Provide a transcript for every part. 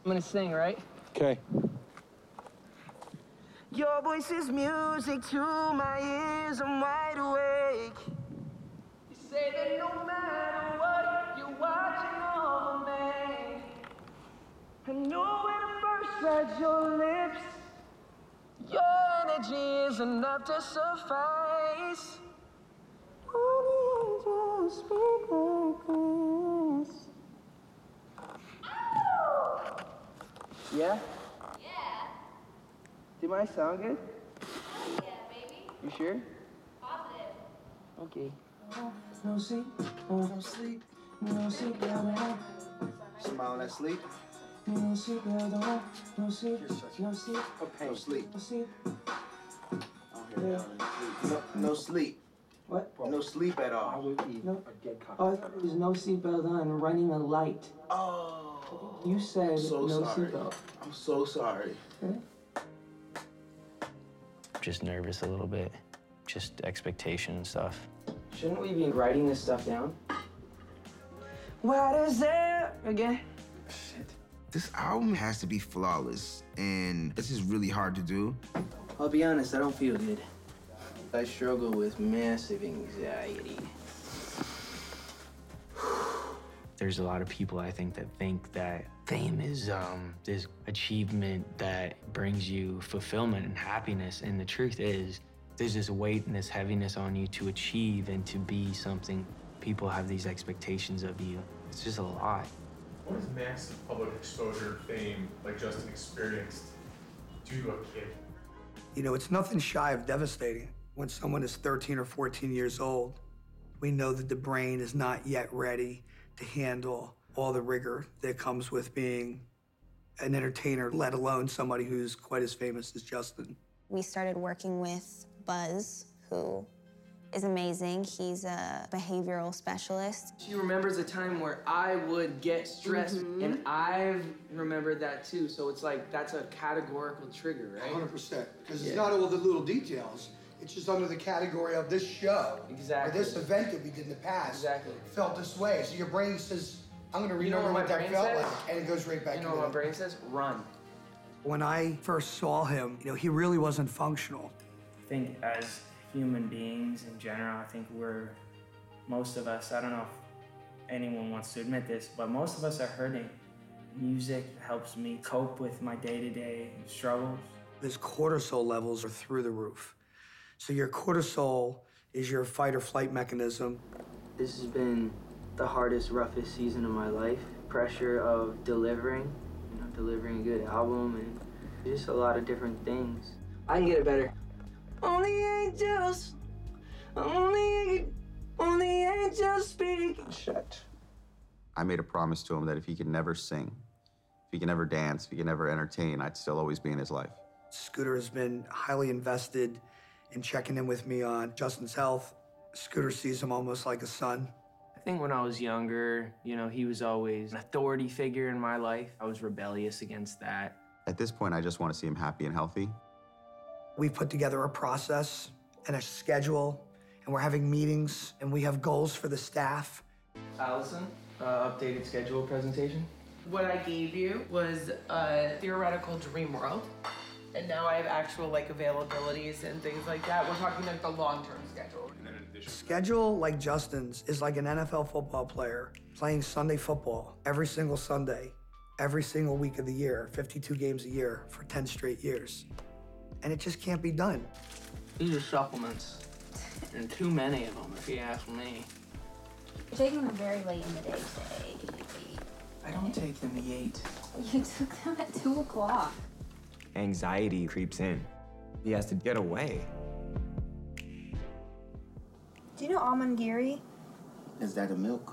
I'm gonna sing, right? Okay. Your voice is music to my ears, I'm wide awake. You say that no matter what, you're watching over me. I know when I first read your lips, your energy is enough to suffice. Only angels speak like this. Yeah? Yeah. Did mine sound good? Yeah, baby. You sure? Positive. Okay. No sleep, no sleep, no sleep, Smile that sleep. no sleep, no sleep, no sleep, No sleep. no sleep. No sleep. What? No sleep at all. No. Oh, I thought it was no seatbelt on, running a light. Oh. You said I'm so no sorry. seatbelt. I'm so sorry. Okay. Just nervous a little bit, just expectation and stuff. Shouldn't we be writing this stuff down? What is there again? Shit. This album has to be flawless, and this is really hard to do. I'll be honest, I don't feel good. I struggle with massive anxiety. There's a lot of people, I think that fame is this achievement that brings you fulfillment and happiness. And the truth is, there's this weight and this heaviness on you to achieve and to be something. People have these expectations of you. It's just a lot. What does massive public exposure, fame, like Justin experienced, do to a kid? You know, it's nothing shy of devastating. When someone is 13 or 14 years old, we know that the brain is not yet ready to handle all the rigor that comes with being an entertainer, let alone somebody who's quite as famous as Justin. We started working with Buzz, who is amazing. He's a behavioral specialist. She remembers a time where I would get stressed, and I've remembered that too. So it's like, that's a categorical trigger, right? 100%, because it's not all the little details. It's just under the category of this show. Exactly. Or this event that we did in the past. Exactly. Felt this way. So your brain says, I'm gonna You know remember what what my that brain felt says? like, and it goes right back You know into what my it. brain says? Run. When I first saw him, you know, he really wasn't functional. I think as human beings in general, I think most of us, I don't know if anyone wants to admit this, but most of us are hurting. Music helps me cope with my day-to-day struggles. His cortisol levels are through the roof. So your cortisol is your fight or flight mechanism. This has been the hardest, roughest season of my life. Pressure of delivering a good album, and just a lot of different things. I can get it better. Only angels speak. Shit. I made a promise to him that if he could never sing, if he could never dance, if he could never entertain, I'd still always be in his life. Scooter has been highly invested in checking in with me on Justin's health. Scooter sees him almost like a son. I think when I was younger, he was always an authority figure in my life. I was rebellious against that. At this point, I just want to see him happy and healthy. We've put together a process and a schedule, and we're having meetings, and we have goals for the staff. Allison, updated schedule presentation. What I gave you was a theoretical dream world, and now I have actual availabilities and things like that. We're talking the long-term schedule. Schedule like Justin's is like an NFL football player playing Sunday football every single Sunday, every single week of the year, 52 games a year for 10 straight years. And it just can't be done. These are supplements, and too many of them, if you ask me. You're taking them very late in the day today. I don't take them at 8. You took them at 2 o'clock. Anxiety creeps in. He has to get away. Do you know Almond Geary? Is that a milk?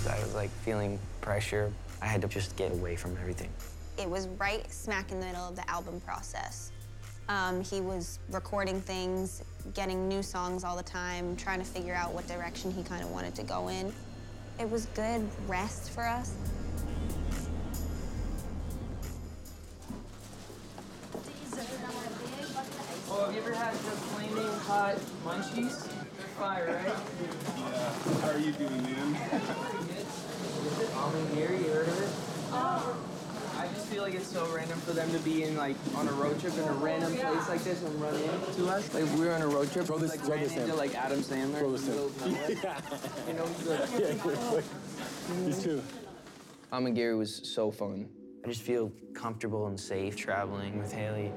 I was feeling pressure. I had to just get away from everything. It was right smack in the middle of the album process. He was recording things, getting new songs all the time, trying to figure out what direction he kind of wanted to go in. It was good rest for us. Oh, have you ever had the flaming hot munchies. They're fire, right? Yeah. How are you doing, man? Tom and Gary, you heard of it? I just feel like it's so random for them to be in like on a road trip in a random place like this and run into us. Like we were on a road trip, we like ran into like Adam Sandler. Yeah. You know, Me too. Tom and Gary was so fun. I just feel comfortable and safe traveling with Haley.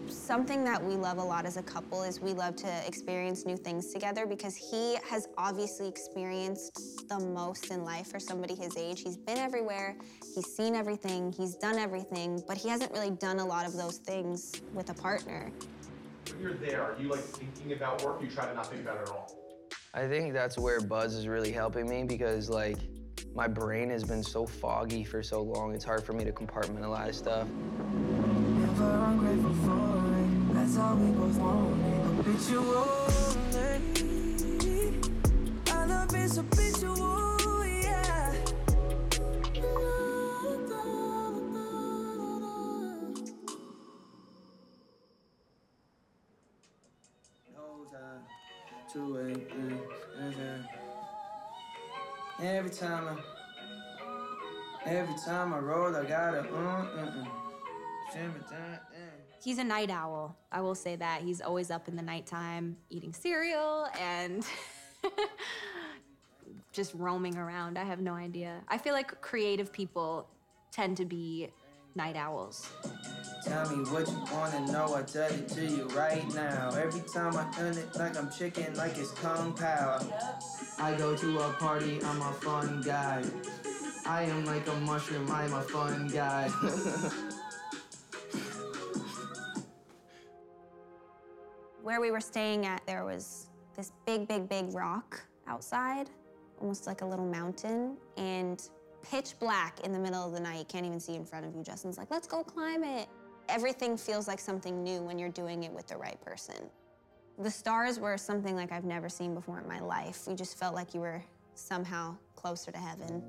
Something that we love a lot as a couple is we love to experience new things together because he has obviously experienced the most in life for somebody his age. He's been everywhere, he's seen everything, he's done everything, but he hasn't really done a lot of those things with a partner. When you're there, are you like thinking about work? You try to not think about it at all? I think that's where Buzz is really helping me because like my brain has been so foggy for so long, it's hard for me to compartmentalize stuff. Never ungrateful for it. That's all we both want. Habitual. Our love is habitual, yeah. Every time I roll, I gotta He's a night owl. I will say that. He's always up in the nighttime eating cereal and just roaming around. I have no idea. I feel like creative people tend to be night owls. Tell me what you wanna know, I tell it to you right now. Every time I turn it like I'm chicken, like it's Kung Pao. I go to a party, I'm a fun guy. I am like a mushroom, I'm a fun guy. Where we were staying at, there was this big, big, big rock outside, almost like a little mountain, and pitch black in the middle of the night. You can't even see in front of you. Justin's like, let's go climb it. Everything feels like something new when you're doing it with the right person. The stars were something like I've never seen before in my life. We just felt like you were somehow closer to heaven.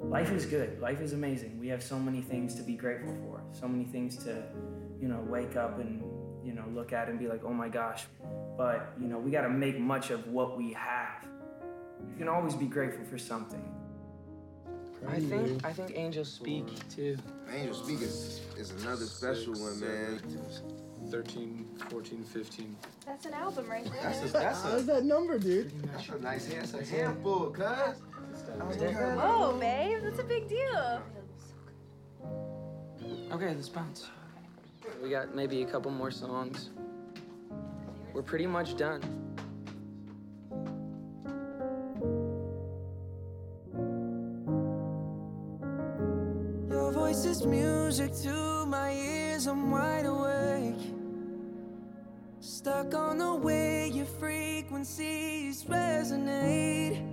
Life is good. Life is amazing. We have so many things to be grateful for. So many things to, wake up and, look at and be like, oh my gosh. But, we got to make much of what we have. You can always be grateful for something. I think Angels Speak too. Angels Speak is another special one, man. 13, 14, 15. That's an album right there. How's that number, dude? That's a nice hand, that's a handful, cuz. Whoa, babe, that's a big deal. Okay, let's bounce. We got maybe a couple more songs. We're pretty much done. Your voice is music to my ears, I'm wide awake. Stuck on the way your frequencies resonate.